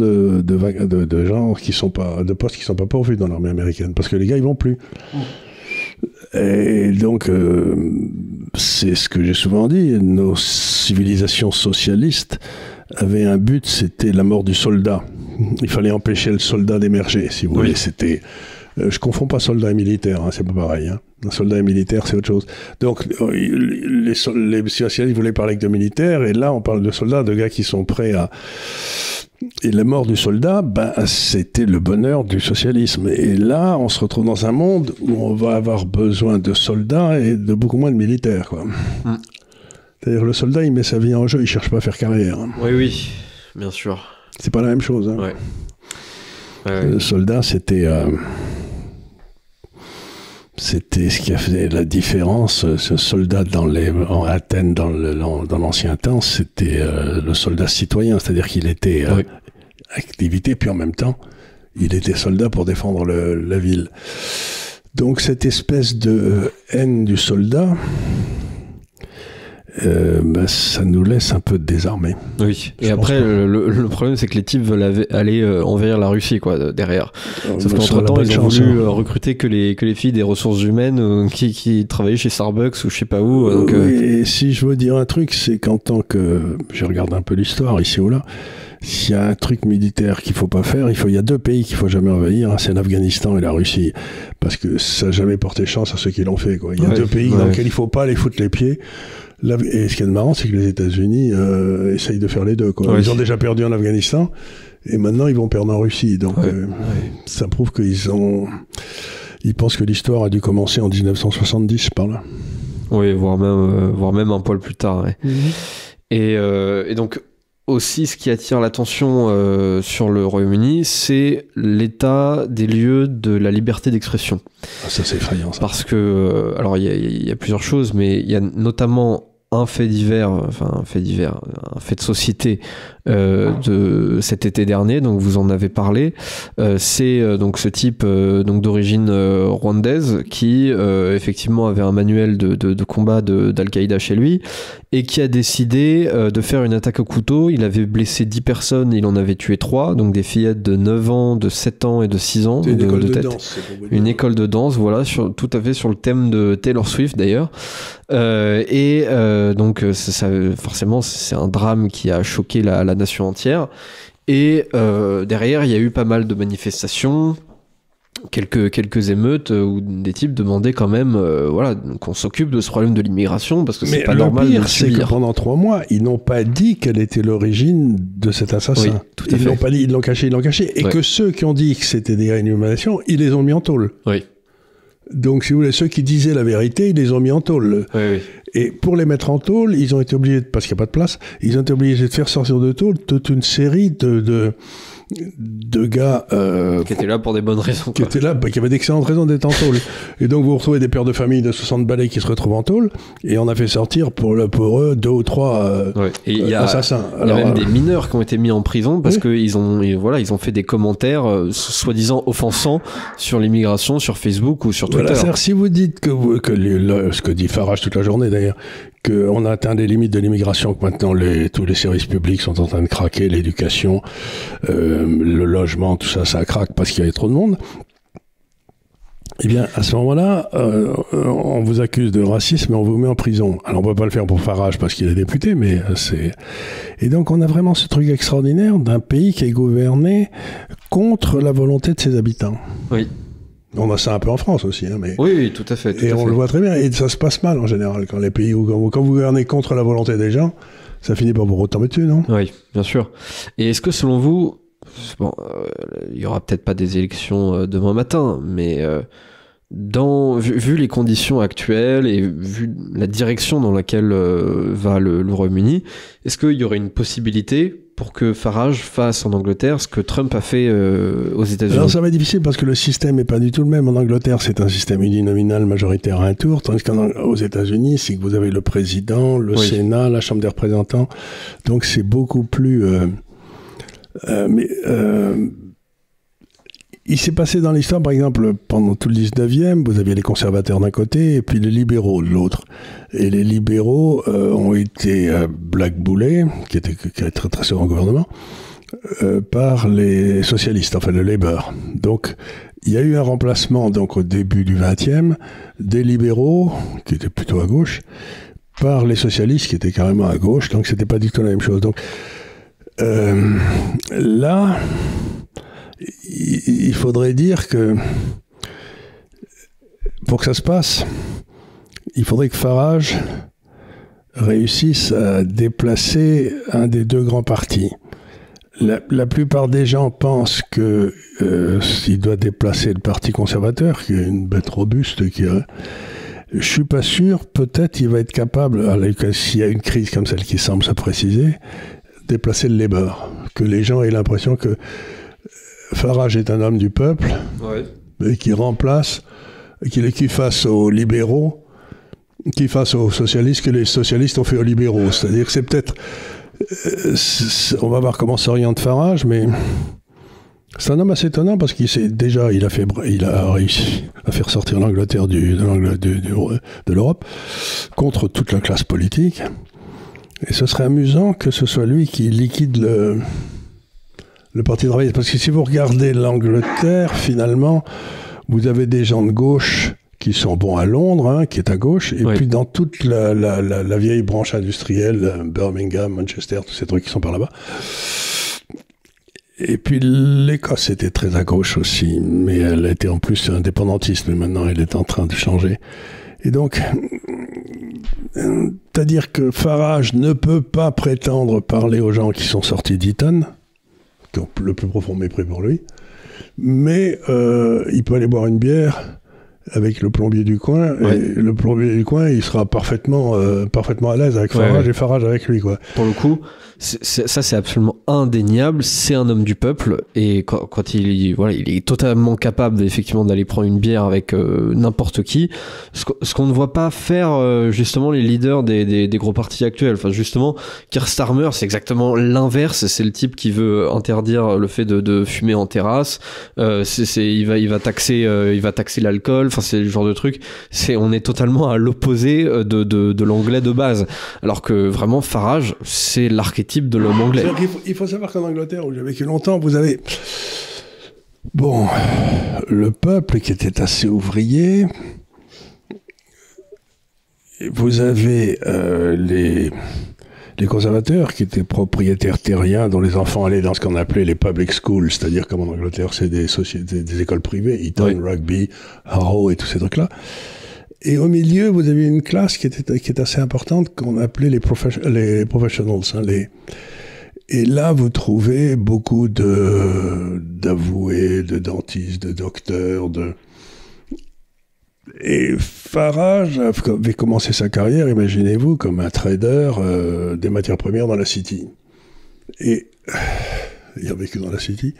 de gens qui sont pas, de postes qui sont pas pourvus dans l'armée américaine, parce que les gars ils vont plus. Et donc, c'est ce que j'ai souvent dit, nos civilisations socialistes avaient un but, c'était la mort du soldat. Il fallait empêcher le soldat d'émerger, si vous voulez. C'était, je confonds pas soldat et militaire, hein, c'est pas pareil. Hein. Un soldat et militaire, c'est autre chose. Donc, les socialistes voulaient parler que de militaires, et là, on parle de soldats, de gars qui sont prêts à... Et la mort du soldat, c'était le bonheur du socialisme. Et là, on se retrouve dans un monde où on va avoir besoin de soldats et de beaucoup moins de militaires, quoi. C'est-à-dire le soldat, il met sa vie en jeu, il cherche pas à faire carrière. Oui, bien sûr. C'est pas la même chose. Hein. Ouais. Le soldat, c'était ce qui a fait la différence. Ce soldat en Athènes, dans l'ancien temps, c'était le soldat citoyen, c'est-à-dire qu'il était activité, puis en même temps, il était soldat pour défendre la ville. Donc cette espèce de haine du soldat, ça nous laisse un peu désarmés. Oui, et après, le problème, c'est que les types veulent aller envahir la Russie, quoi, derrière. Sauf qu'entre-temps, ils ont voulu recruter que les filles des ressources humaines qui travaillaient chez Starbucks ou je sais pas où. Donc, et si je veux dire un truc, c'est qu'en tant que... Je regarde un peu l'histoire, ici ou là. S'il y a un truc militaire qu'il faut pas faire, il y a 2 pays qu'il faut jamais envahir, hein, c'est l'Afghanistan et la Russie, parce que ça n'a jamais porté chance à ceux qui l'ont fait, quoi. Il y a 2 pays dans lesquels il faut pas aller foutre les pieds. Et ce qui est marrant, c'est que les États-Unis essayent de faire les deux, quoi. Ils ont déjà perdu en Afghanistan et maintenant ils vont perdre en Russie. Donc ça prouve qu'ils pensent que l'histoire a dû commencer en 1970 par là. Oui, voire même un poil plus tard. Ouais. Et donc aussi, ce qui attire l'attention sur le Royaume-Uni, c'est l'état des lieux de la liberté d'expression. Ah, ça, c'est effrayant, ça. Parce que, alors, il y a plusieurs choses, mais il y a notamment un fait de société de cet été dernier, donc vous en avez parlé. C'est donc ce type donc d'origine rwandaise qui effectivement avait un manuel de combat d'Al-Qaïda chez lui et qui a décidé de faire une attaque au couteau. Il avait blessé 10 personnes, il en avait tué 3, donc des fillettes de 9 ans, de 7 ans et de 6 ans. Une école de danse. Une école de danse, voilà, tout à fait sur le thème de Taylor Swift d'ailleurs. Donc forcément c'est un drame qui a choqué la nation entière et derrière il y a eu pas mal de manifestations, quelques émeutes où des types demandaient quand même qu'on s'occupe de ce problème de l'immigration parce que c'est pas normal de le subir. C'est que pendant 3 mois ils n'ont pas dit quelle était l'origine de cet assassin. Oui, tout à fait. L'ont pas dit, ils l'ont caché et que ceux qui ont dit que c'était des inhumations, ils les ont mis en tôle. Oui. Donc, si vous voulez, ceux qui disaient la vérité, ils les ont mis en tôle. Oui. Et pour les mettre en tôle, ils ont été obligés, parce qu'il n'y a pas de place, ils ont été obligés de faire sortir de tôle toute une série de gars... qui étaient là pour des bonnes raisons. Qui étaient là, qui avaient d'excellentes raisons d'être en tôle. Et donc, vous retrouvez des pères de famille de 60 balais qui se retrouvent en tôle, et on a fait sortir pour eux 2 ou 3 assassins. Il y a même des mineurs qui ont été mis en prison parce qu'ils ont fait des commentaires soi-disant offensants sur l'immigration, sur Facebook ou sur Twitter. Voilà, si vous dites ce que dit Farage toute la journée d'ailleurs, qu'on a atteint les limites de l'immigration, que maintenant tous les services publics sont en train de craquer, l'éducation, le logement, tout ça, ça craque parce qu'il y avait trop de monde. Eh bien, à ce moment-là, on vous accuse de racisme et on vous met en prison. Alors, on ne peut pas le faire pour Farage parce qu'il est député, mais c'est... Et donc, on a vraiment ce truc extraordinaire d'un pays qui est gouverné contre la volonté de ses habitants. Oui. On a ça un peu en France aussi, hein, mais... Oui, tout à fait. On le voit très bien. Et ça se passe mal, en général, quand les pays quand vous gouvernez contre la volonté des gens, ça finit par vous retomber dessus, non? Oui, bien sûr. Et est-ce que, selon vous, il y aura peut-être pas des élections demain matin, mais vu les conditions actuelles et vu la direction dans laquelle va le Royaume-Uni, est-ce qu'il y aurait une possibilité pour que Farage fasse en Angleterre ce que Trump a fait aux États-Unis? Alors ça va être difficile parce que le système n'est pas du tout le même. En Angleterre, c'est un système uninominal majoritaire à un tour, tandis qu'aux États-Unis, c'est que vous avez le président, le Sénat, la Chambre des représentants. Donc c'est beaucoup plus... il s'est passé dans l'histoire, par exemple, pendant tout le 19e, vous aviez les conservateurs d'un côté et puis les libéraux de l'autre. Et les libéraux ont été blackballés, qui était très très souvent au gouvernement, par les socialistes, enfin le Labour. Donc, il y a eu un remplacement donc au début du 20e des libéraux, qui étaient plutôt à gauche, par les socialistes, qui étaient carrément à gauche. Donc, c'était pas du tout la même chose. Donc, là... il faudrait dire que pour que ça se passe, il faudrait que Farage réussisse à déplacer un des 2 grands partis. La plupart des gens pensent que s'il doit déplacer le Parti conservateur, qui est une bête robuste, je suis pas sûr, peut-être il va être capable, s'il y a une crise comme celle qui semble se préciser, déplacer le Labour. Que les gens aient l'impression que Farage est un homme du peuple, et qui remplace, qui fasse aux libéraux, qui fasse aux socialistes que les socialistes ont fait aux libéraux. C'est-à-dire que c'est peut-être... on va voir comment s'oriente Farage, mais C'est un homme assez étonnant parce il a réussi à faire sortir l'Angleterre de l'Europe contre toute la classe politique. Et ce serait amusant que ce soit lui qui liquide le Parti travailliste. Parce que si vous regardez l'Angleterre, finalement, vous avez des gens de gauche qui sont bons à Londres, hein, qui est à gauche, et puis dans toute la vieille branche industrielle, Birmingham, Manchester, tous ces trucs qui sont par là-bas. Et puis l'Écosse était très à gauche aussi, mais elle était en plus indépendantiste, mais maintenant elle est en train de changer. Et donc, c'est-à-dire que Farage ne peut pas prétendre parler aux gens qui sont sortis d'Eton, qui ont le plus profond mépris pour lui, mais il peut aller boire une bière avec le plombier du coin, et le plombier du coin, il sera parfaitement à l'aise avec Farage et Farage avec lui, quoi. Pour le coup, ça c'est absolument indéniable, c'est un homme du peuple, et quand il est totalement capable effectivement d'aller prendre une bière avec n'importe qui, ce qu'on ne voit pas faire justement les leaders des gros partis actuels. Enfin justement, Keir Starmer, c'est exactement l'inverse, c'est le type qui veut interdire le fait de fumer en terrasse, il va taxer l'alcool, enfin c'est le genre de truc, on est totalement à l'opposé de l'anglais de base, alors que vraiment Farage, c'est l'archétype de l'homme anglais. Il faut savoir qu'en Angleterre, où j'ai vécu longtemps, vous avez le peuple qui était assez ouvrier, vous avez les conservateurs qui étaient propriétaires terriens, dont les enfants allaient dans ce qu'on appelait les public schools, c'est-à-dire comme en Angleterre, c'est des écoles privées, Eton, Rugby, Harrow et tous ces trucs-là. Et au milieu, vous avez une classe qui est assez importante, qu'on appelait les professionals. Hein, et là, vous trouvez beaucoup d'avoués, de dentistes, de docteurs, Et Farage avait commencé sa carrière, imaginez-vous, comme un trader des matières premières dans la City. Et il a vécu dans la City.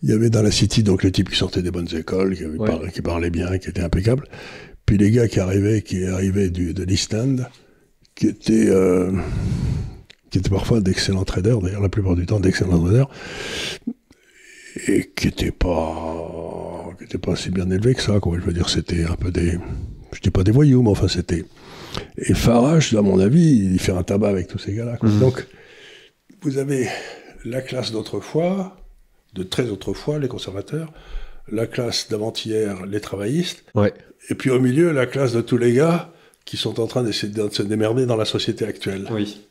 Il y avait dans la City donc les types qui sortaient des bonnes écoles, qui parlaient bien, qui étaient impeccables. Puis les gars qui arrivaient de l'East End, qui étaient parfois d'excellents traders, d'ailleurs la plupart du temps d'excellents traders, et qui n'étaient pas si bien élevés que ça, quoi. Je veux dire, c'était un peu je dis pas des voyous, mais enfin c'était... Et Farage, à mon avis, il fait un tabac avec tous ces gars-là, quoi. Donc, vous avez la classe d'autrefois, de très autrefois, les conservateurs, la classe d'avant-hier, les travaillistes, et puis au milieu, la classe de tous les gars qui sont en train d'essayer de se démerder dans la société actuelle. Oui.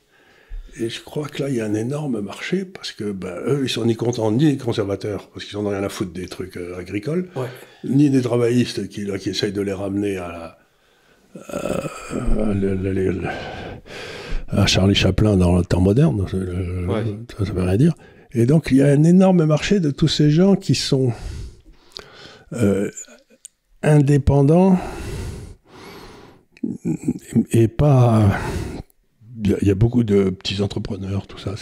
Et je crois que là, il y a un énorme marché, parce que eux, ils sont ni contents, ni les conservateurs, parce qu'ils n'en ont rien à foutre des trucs agricoles, ni des travaillistes qui essayent de les ramener à Charlie Chaplin dans le temps moderne. Ça veut rien dire. Et donc, il y a un énorme marché de tous ces gens qui sont indépendants et pas... Il y a beaucoup de petits entrepreneurs, tout ça.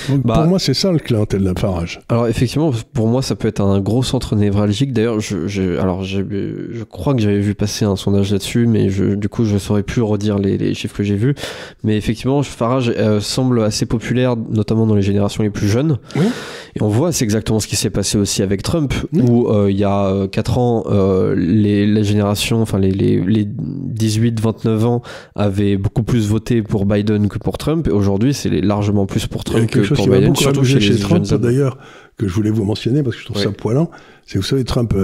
Donc, pour moi, c'est ça le clientèle de Farage. Alors effectivement, pour moi, ça peut être un gros centre névralgique. D'ailleurs, je crois que j'avais vu passer un sondage là-dessus, mais du coup, je ne saurais plus redire les chiffres que j'ai vus. Mais effectivement, Farage semble assez populaire, notamment dans les générations les plus jeunes. Oui. Et on voit, c'est exactement ce qui s'est passé aussi avec Trump, où il y a 4 ans, les générations, enfin les 18-29 ans avaient beaucoup plus voté pour Biden que pour Trump. Et aujourd'hui, c'est largement plus pour Trump que pour Biden, surtout chez les Trump, jeunes hommes. D'ailleurs, que je voulais vous mentionner parce que je trouve ça poilant, c'est que vous savez, Trump,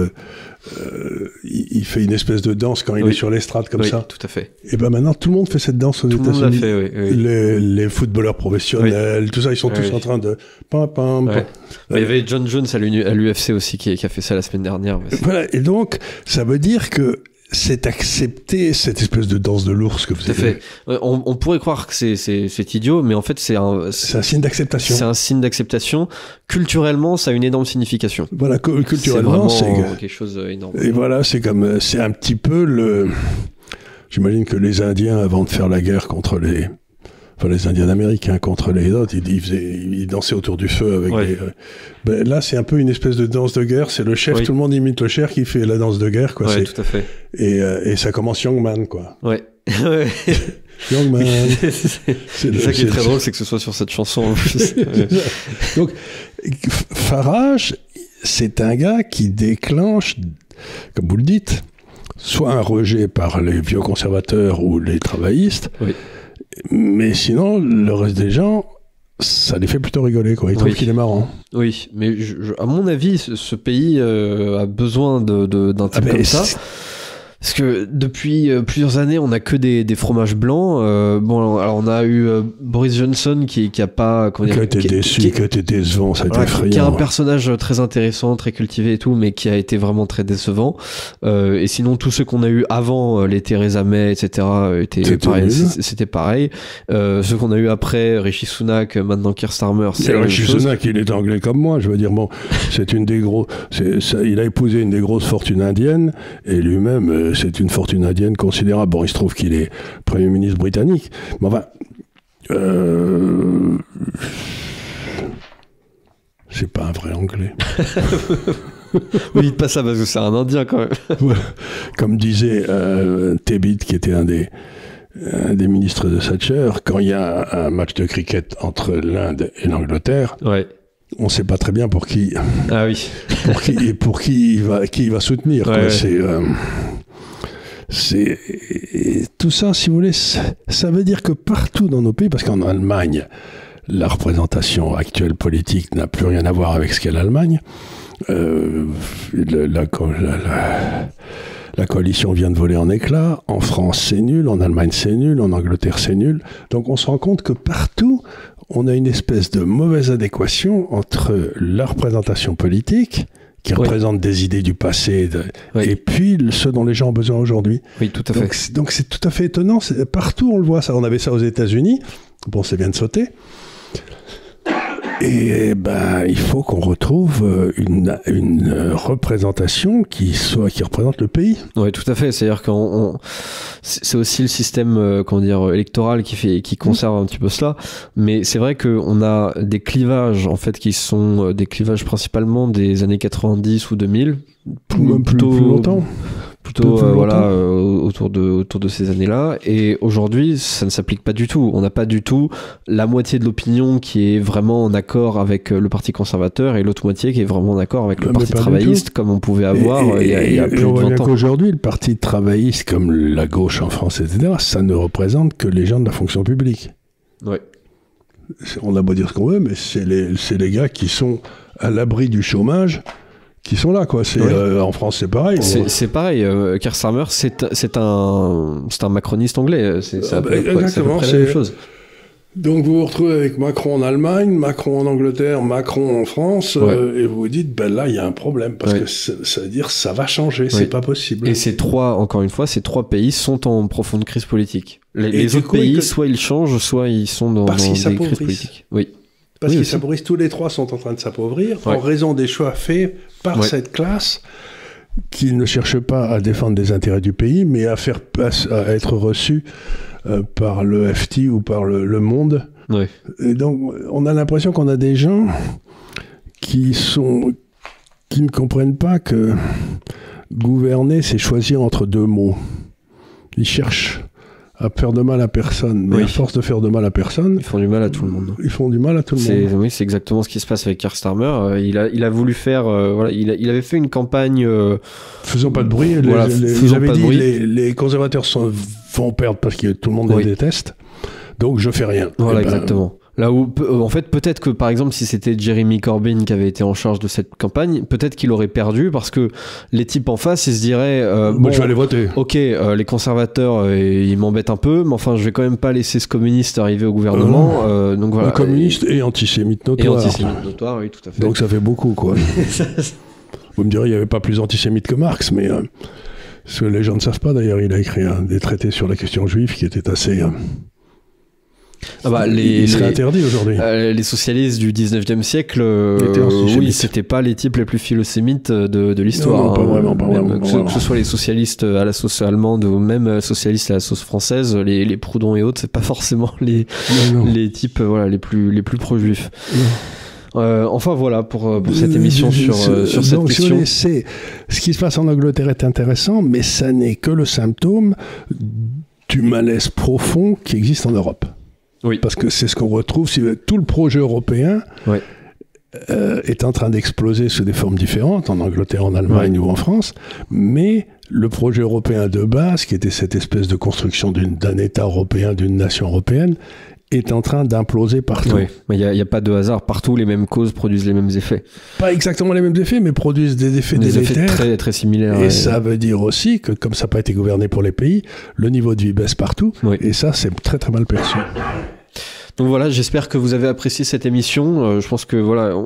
il fait une espèce de danse quand il est sur l'estrade comme ça. Tout à fait. Et ben maintenant, tout le monde fait cette danse aux États-Unis. Tout le monde l'a fait, Les footballeurs professionnels, tout ça, ils sont tous en train de... Il y avait John Jones à l'UFC aussi qui a fait ça la semaine dernière. Voilà, et donc, ça veut dire que c'est accepter cette espèce de danse de l'ours que vous avez. Fait. On pourrait croire que c'est idiot, mais en fait, c'est un signe d'acceptation. C'est un signe d'acceptation. Culturellement, ça a une énorme signification. Voilà, culturellement, c'est quelque chose d'énorme. Et voilà, c'est un petit peu j'imagine que les Indiens, avant de faire la guerre contre les Indiens américains contre les autres, ils dansaient autour du feu avec là, c'est un peu une espèce de danse de guerre. C'est le chef, tout le monde imite le chef qui fait la danse de guerre, quoi. Tout à fait. Et ça commence Young Man, quoi. Young man. C'est ça qui est très drôle, c'est que ce soit sur cette chanson en plus. Donc, Farage, c'est un gars qui déclenche, comme vous le dites, soit un rejet par les vieux conservateurs ou les travaillistes, mais sinon, le reste des gens, ça les fait plutôt rigoler, quoi. Ils trouvent qu'il est marrant. Oui, mais à mon avis, ce pays a besoin d'un type comme ça. Parce que depuis plusieurs années, on n'a que des fromages blancs. Bon, alors on a eu Boris Johnson qui a pas... Qui a été déçu, qui a été décevant, ça a été effrayant. Qui a un personnage très intéressant, très cultivé et tout, mais qui a été vraiment très décevant. Et sinon, tous ceux qu'on a eu avant, les Theresa May, etc., c'était pareil. Ceux qu'on a eu après, Rishi Sunak, maintenant Keir Starmer, c'est la même chose. Rishi Sunak, il est anglais comme moi, je veux dire, bon, c'est une des gros... il a épousé une des grosses fortunes indiennes, et lui-même... c'est une fortune indienne considérable. Bon, il se trouve qu'il est Premier ministre britannique. Mais enfin, c'est pas un vrai anglais. Oui, dites pas ça parce que c'est un Indien quand même. Comme disait Tebbit, qui était un des ministres de Thatcher, quand il y a un match de cricket entre l'Inde et l'Angleterre, on ne sait pas très bien pour qui. Ah oui. pour qui il va soutenir. Quoi. C'est tout ça, si vous voulez, ça veut dire que partout dans nos pays, parce qu'en Allemagne, la représentation actuelle politique n'a plus rien à voir avec ce qu'est l'Allemagne. La coalition vient de voler en éclats. En France, c'est nul. En Allemagne, c'est nul. En Angleterre, c'est nul. Donc, on se rend compte que partout, on a une espèce de mauvaise adéquation entre la représentation politique, qui représente des idées du passé, et puis ce dont les gens ont besoin aujourd'hui. Oui, tout à fait. Donc c'est tout à fait étonnant. Partout, on le voit. Ça. On avait ça aux États-Unis. Bon, c'est bien de sauter. Et il faut qu'on retrouve une représentation qui représente le pays. Oui, tout à fait. C'est-à-dire que c'est aussi le système électoral qui conserve un petit peu cela. Mais c'est vrai qu'on a des clivages en fait qui sont des clivages principalement des années 90 ou 2000, plutôt plus longtemps. Autour de ces années-là. Et aujourd'hui, ça ne s'applique pas du tout. On n'a pas du tout la moitié de l'opinion qui est vraiment en accord avec le Parti conservateur et l'autre moitié qui est vraiment en accord avec le Parti travailliste, comme on pouvait avoir il y a plus de 20 ans. Qu'aujourd'hui, le Parti travailliste, comme la gauche en France, etc., ça ne représente que les gens de la fonction publique. Oui. On a beau dire ce qu'on veut, mais c'est les gars qui sont à l'abri du chômage qui sont là, quoi. En France, c'est pareil. C'est pareil. Keir Starmer, c'est un macroniste anglais. C'est à peu près la même chose. Donc, vous vous retrouvez avec Macron en Allemagne, Macron en Angleterre, Macron en France, et vous vous dites, là, il y a un problème, parce que ça veut dire ça va changer, c'est pas possible. Et encore une fois, ces trois pays sont en profonde crise politique. Les autres pays, soit ils changent, soit ils sont dans des crises politiques. Oui. Parce qu'ils s'appauvrissent, tous les trois sont en train de s'appauvrir en raison des choix faits par cette classe qui ne cherche pas à défendre les intérêts du pays, mais à être reçu par le FT ou par le Monde. Oui. Et donc, on a l'impression qu'on a des gens qui ne comprennent pas que gouverner, c'est choisir entre deux mots. Ils cherchent à faire de mal à personne, mais à force de faire de mal à personne, ils font du mal à tout le monde. Ils font du mal à tout le monde. Oui, c'est exactement ce qui se passe avec Keir Starmer. Il a voulu faire, il avait fait une campagne. Faisons pas de bruit. Les conservateurs vont perdre parce que tout le monde les déteste. Donc je fais rien. Voilà, exactement. Là où, en fait, peut-être que, par exemple, si c'était Jeremy Corbyn qui avait été en charge de cette campagne, peut-être qu'il aurait perdu parce que les types en face, ils se diraient bon, je vais aller voter. Ok, les conservateurs, ils m'embêtent un peu, mais enfin, je vais quand même pas laisser ce communiste arriver au gouvernement. Donc voilà. Communiste et antisémite notoire. Et antisémite notoire, oui, tout à fait. Donc ça fait beaucoup, quoi. Vous me direz, il n'y avait pas plus antisémite que Marx, mais ce que les gens ne savent pas, d'ailleurs, il a écrit des traités sur la question juive qui étaient assez... il serait interdit aujourd'hui. Les socialistes du 19e siècle, c'était pas les types les plus philosémites de l'histoire. Non, pas vraiment. Que ce soit les socialistes à la sauce allemande ou même socialistes à la sauce française, les Proudhon et autres, c'est pas forcément les types les plus pro-juifs. Enfin voilà pour cette émission sur cette question. Ce qui se passe en Angleterre est intéressant, mais ça n'est que le symptôme du malaise profond qui existe en Europe. Oui. Parce que c'est ce qu'on retrouve, tout le projet européen oui. Est en train d'exploser sous des formes différentes, en Angleterre, en Allemagne ou en France, mais le projet européen de base, qui était cette espèce de construction d'un État européen, d'une nation européenne, est en train d'imploser partout. Oui, mais il n'y a pas de hasard. Partout, les mêmes causes produisent les mêmes effets. Pas exactement les mêmes effets, mais produisent des effets des délétères. Effets très, très similaires. Et ça veut dire aussi que, comme ça n'a pas été gouverné pour les pays, le niveau de vie baisse partout. Oui. Et ça, c'est très très mal perçu. Donc voilà, j'espère que vous avez apprécié cette émission. Je pense que voilà,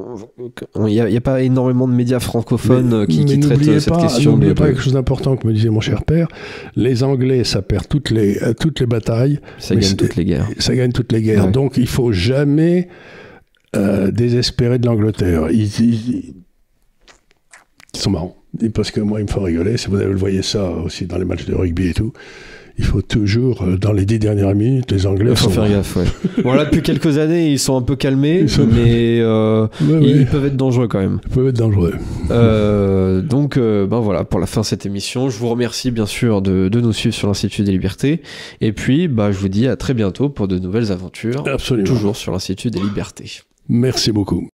il n'y a pas énormément de médias francophones qui traitent cette question. N'oubliez pas quelque chose d'important que me disait mon cher père. Les Anglais, ça perd toutes les batailles. Ça gagne toutes les guerres. Ça gagne toutes les guerres. Ouais. Donc il ne faut jamais désespérer de l'Angleterre. Ils sont marrants. Parce que moi, ils me font rigoler. Si vous voyez ça aussi dans les matchs de rugby et tout, il faut toujours, dans les 10 dernières minutes, les Anglais faut faire gaffe, ouais. Bon, là, depuis quelques années, ils sont un peu calmés, mais ils peuvent être dangereux quand même. Ils peuvent être dangereux. Donc, voilà, pour la fin de cette émission, je vous remercie bien sûr de nous suivre sur l'Institut des Libertés. Et puis, je vous dis à très bientôt pour de nouvelles aventures. Absolument. Toujours sur l'Institut des Libertés. Merci beaucoup.